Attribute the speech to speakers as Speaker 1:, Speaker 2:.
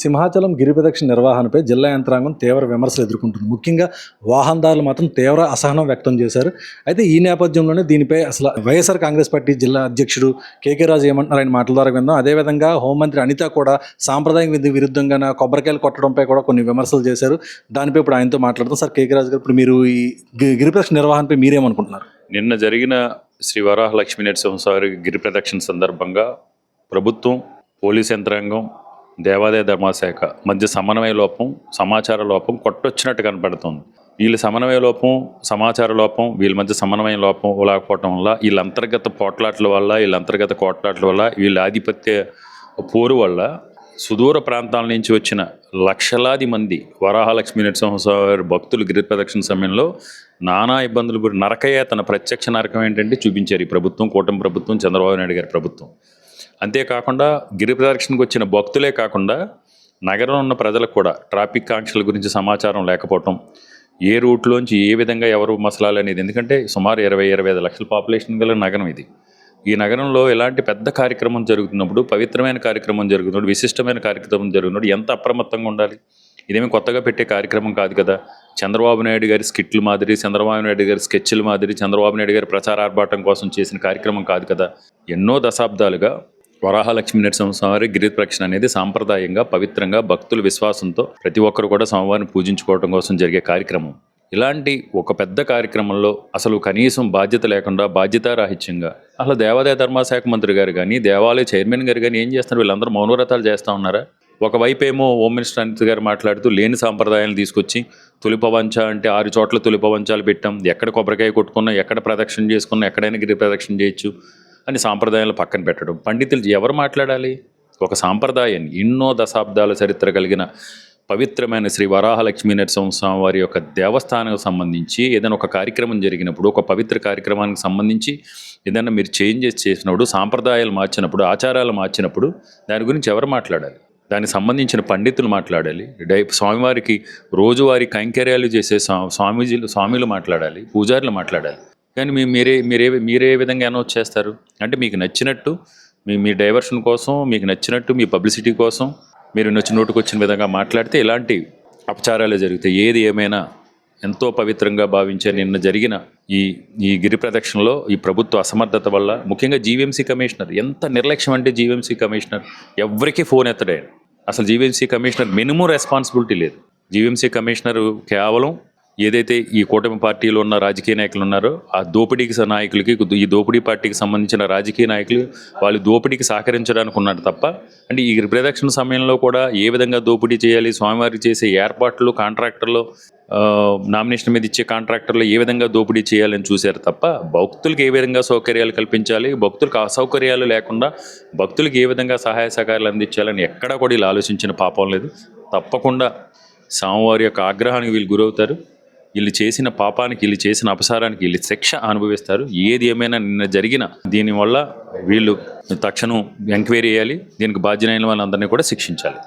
Speaker 1: సింహాచలం గిరి ప్రదక్షిణ నిర్వహణపై జిల్లా యంత్రాంగం తీవ్ర విమర్శలు ఎదుర్కొంటుంది. ముఖ్యంగా వాహనదారులు మాత్రం తీవ్ర అసహనం వ్యక్తం చేశారు. అయితే ఈ నేపథ్యంలోనే దీనిపై అసలు వైఎస్ఆర్ కాంగ్రెస్ పార్టీ జిల్లా అధ్యక్షుడు కేకే రాజు ఏమంటున్నారు ఆయన మాటల ద్వారా విందాం. అదేవిధంగా హోంమంత్రి అనిత కూడా సాంప్రదాయం విరుద్ధంగా కొబ్బరికాయలు కొట్టడంపై కూడా కొన్ని విమర్శలు చేశారు. దానిపై ఇప్పుడు ఆయనతో మాట్లాడతాం. సార్ కేకే రాజు గారు, ఇప్పుడు మీరు ఈ గిరి ప్రదక్షిణ నిర్వహణపై మీరేమనుకుంటున్నారు?
Speaker 2: నిన్న జరిగిన శ్రీ వరాహ లక్ష్మీ నరసింహస్వామి గిరి ప్రదక్షిణ సందర్భంగా ప్రభుత్వం, పోలీస్ యంత్రాంగం, దేవాదాయ ధర్మశాఖ మధ్య సమన్వయ లోపం, సమాచార లోపం కొట్టొచ్చినట్టు కనపడుతుంది. వీళ్ళ సమన్వయ లోపం, సమాచార లోపం, వీళ్ళ మధ్య సమన్వయ లోపం లేకపోవటం వల్ల, వీళ్ళ అంతర్గత పోట్లాట్ల వల్ల, వీళ్ళ అంతర్గత కోట్లాట్ల వల్ల, వీళ్ళ ఆధిపత్య పోరు వల్ల సుదూర ప్రాంతాల నుంచి వచ్చిన లక్షలాది మంది వరాహలక్ష్మీ నరసింహస్వామి భక్తులు గిరి ప్రదక్షిణ సమయంలో నానా ఇబ్బందులు నరకయాతన ప్రత్యక్ష నరకం ఏంటంటే చూపించారు ఈ ప్రభుత్వం, కూటమి ప్రభుత్వం, చంద్రబాబు నాయుడు గారి ప్రభుత్వం. అంతేకాకుండా గిరి ప్రదక్షిణకు వచ్చిన భక్తులే కాకుండా నగరంలో ఉన్న ప్రజలకు కూడా ట్రాఫిక్ ఆంక్షల గురించి సమాచారం లేకపోవటం, ఏ రూట్లోంచి ఏ విధంగా ఎవరు మసలాలి అనేది. ఎందుకంటే సుమారు 20-25 లక్షల పాపులేషన్ గల నగరం ఇది. ఈ నగరంలో ఎలాంటి పెద్ద కార్యక్రమం జరుగుతున్నప్పుడు, పవిత్రమైన కార్యక్రమం జరుగుతున్నప్పుడు, విశిష్టమైన కార్యక్రమం జరుగుతున్నప్పుడు ఎంత అప్రమత్తంగా ఉండాలి? ఇదేమీ కొత్తగా పెట్టే కార్యక్రమం కాదు కదా. చంద్రబాబు నాయుడు గారి స్కిట్లు మాదిరి, చంద్రబాబు నాయుడు గారి స్కెచ్ల మాదిరి, చంద్రబాబు నాయుడు గారి ప్రచార ఆర్భాటం కోసం చేసిన కార్యక్రమం కాదు కదా. ఎన్నో దశాబ్దాలుగా వరాహలక్ష్మీ నరసింహస్వామి గిరి ప్రదక్షిణ అనేది సాంప్రదాయంగా, పవిత్రంగా, భక్తుల విశ్వాసంతో ప్రతి ఒక్కరు కూడా స్వామివారిని పూజించుకోవడం కోసం జరిగే కార్యక్రమం. ఇలాంటి ఒక పెద్ద కార్యక్రమంలో అసలు కనీసం బాధ్యత లేకుండా, బాధ్యతారాహిత్యంగా అసలు దేవాదాయ ధర్మశాఖ మంత్రి గారు కానీ, దేవాలయ చైర్మన్ గారు కానీ ఏం చేస్తున్నారు? వీళ్ళందరూ మౌనవ్రతాలు చేస్తూ ఉన్నారా? ఒకవైపు ఏమో హోమ్ మినిస్టర్ అనిత గారు మాట్లాడుతూ లేని సాంప్రదాయాలను తీసుకొచ్చి తులిపవంచ అంటే 6 చోట్ల తులిపవంచాలు పెట్టాం, ఎక్కడ కొబ్బరికాయ కొట్టుకున్నా, ఎక్కడ ప్రదక్షిణ చేసుకున్నా, ఎక్కడైనా గిరి ప్రదక్షిణ చేయొచ్చు అని సాంప్రదాయాలు పక్కన పెట్టడం. పండితులు ఎవరు మాట్లాడాలి? ఒక సాంప్రదాయాన్ని, ఎన్నో దశాబ్దాల చరిత్ర కలిగిన పవిత్రమైన శ్రీ వరాహలక్ష్మీ నరసింహస్వామి వారి యొక్క దేవస్థానానికి సంబంధించి ఏదైనా ఒక కార్యక్రమం జరిగినప్పుడు, ఒక పవిత్ర కార్యక్రమానికి సంబంధించి ఏదైనా మీరు చేంజెస్ చేసినప్పుడు, సాంప్రదాయాలు మార్చినప్పుడు, ఆచారాలు మార్చినప్పుడు దాని గురించి ఎవరు మాట్లాడాలి? దానికి సంబంధించిన పండితులు మాట్లాడాలి. స్వామివారికి రోజువారీ కైంకర్యాలు చేసే స్వామిలు మాట్లాడాలి, పూజారులు మాట్లాడాలి. కానీ మీరే విధంగా అనౌన్స్ చేస్తారు? అంటే మీకు నచ్చినట్టు మీ డైవర్షన్ కోసం, మీకు నచ్చినట్టు మీ పబ్లిసిటీ కోసం మీరు నోటుకు వచ్చిన విధంగా మాట్లాడితే ఇలాంటి అపచారాలు జరుగుతాయి. ఏది ఏమైనా ఎంతో పవిత్రంగా భావించే నిన్న జరిగిన ఈ గిరి ప్రదక్షిణలో ఈ ప్రభుత్వ అసమర్థత వల్ల, ముఖ్యంగా జీవీఎంసీ కమిషనర్ ఎంత నిర్లక్ష్యం అంటే, జీవీఎంసీ కమిషనర్ ఎవరికీ ఫోన్ ఎత్తడే. అసలు జీవీఎంసీ కమిషనర్ మినిమం రెస్పాన్సిబిలిటీ లేదు. జీవీఎంసీ కమిషనర్ కేవలం ఏదైతే ఈ కూటమి పార్టీలో ఉన్న రాజకీయ నాయకులు ఉన్నారో ఆ దోపిడీకి నాయకులకి, ఈ దోపిడీ పార్టీకి సంబంధించిన రాజకీయ నాయకులు వాళ్ళు దోపిడీకి సహకరించడానికి ఉన్నారు తప్ప, అంటే ఈ ప్రదక్షిణ సమయంలో కూడా ఏ విధంగా దోపిడీ చేయాలి, స్వామివారికి చేసే ఏర్పాట్లు, కాంట్రాక్టర్లు నామినేషన్ మీద ఇచ్చే కాంట్రాక్టర్లు ఏ విధంగా దోపిడీ చేయాలని చూశారు తప్ప, భక్తులకు ఏ విధంగా సౌకర్యాలు కల్పించాలి, భక్తులకు అసౌకర్యాలు లేకుండా భక్తులకు ఏ విధంగా సహాయ సహకారాలు అందించాలని ఎక్కడా కూడా వీళ్ళు ఆలోచించిన పాపం లేదు. తప్పకుండా స్వామివారి యొక్క ఆగ్రహానికి వీళ్ళు గురవుతారు. వీళ్ళు చేసిన పాపానికి, వీళ్ళు చేసిన అపసారానికి వీళ్ళు శిక్ష అనుభవిస్తారు. ఏది ఏమైనా నిన్న జరిగిన దీనివల్ల వీళ్ళు తక్షణం ఎంక్వైరీ చేయాలి. దీనికి బాధ్యులైన వాళ్ళందరినీ కూడా శిక్షించాలి.